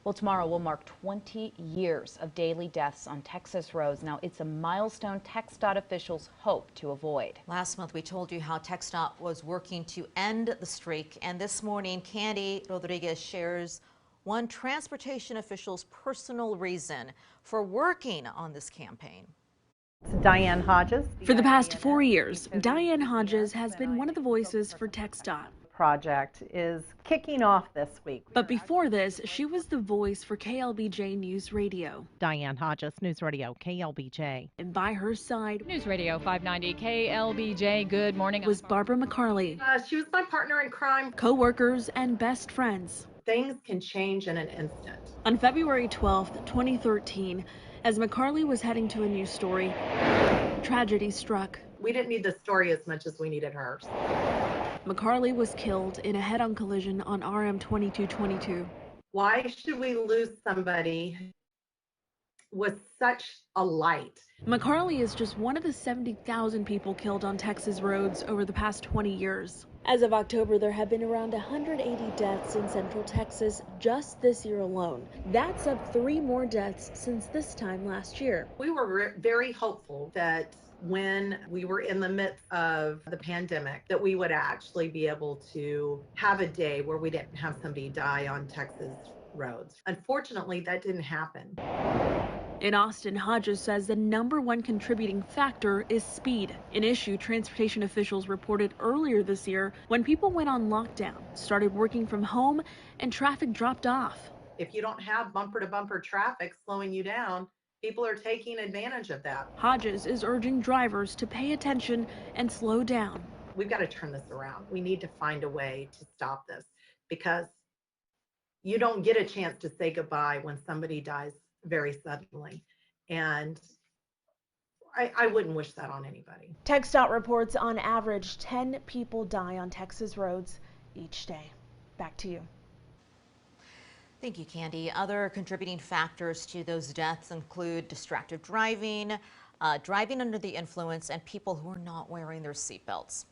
Well, tomorrow will mark 20 years of daily deaths on Texas roads. Now, it's a milestone TxDOT officials hope to avoid. Last month, we told you how TxDOT was working to end the streak. And this morning, Candy Rodriguez shares one transportation official's personal reason for working on this campaign. Diane Hodges. For the past 4 years, Diane Hodges has been one of the voices for TxDOT. Project is kicking off this week. But before this, she was the voice for KLBJ News Radio. Diane Hodges, News Radio, KLBJ. And by her side, News Radio 590 KLBJ, good morning, was Barbara McCarley. She was my partner in crime. Co-workers and best friends. Things can change in an instant. On February 12th, 2013, as McCarley was heading to a news story, tragedy struck. We didn't need the story as much as we needed hers. McCarley was killed in a head-on collision on RM 2222. Why should we lose somebody with such a light? McCarley is just one of the 70,000 people killed on Texas roads over the past 20 years. As of October, there have been around 180 deaths in Central Texas just this year alone. That's up 3 more deaths since this time last year. We were very hopeful that when we were in the midst of the pandemic, that we would actually be able to have a day where we didn't have somebody die on Texas roads. Unfortunately, that didn't happen. In Austin, Hodges says the #1 contributing factor is speed, an issue transportation officials reported earlier this year when people went on lockdown, started working from home, and traffic dropped off. If you don't have bumper-to-bumper traffic slowing you down, people are taking advantage of that. Hodges is urging drivers to pay attention and slow down. We've got to turn this around. We need to find a way to stop this, because you don't get a chance to say goodbye when somebody dies very suddenly. And I wouldn't wish that on anybody. TxDOT reports on average 10 people die on Texas roads each day. Back to you. Thank you, Candy. Other contributing factors to those deaths include distracted driving, driving under the influence, and people who are not wearing their seatbelts.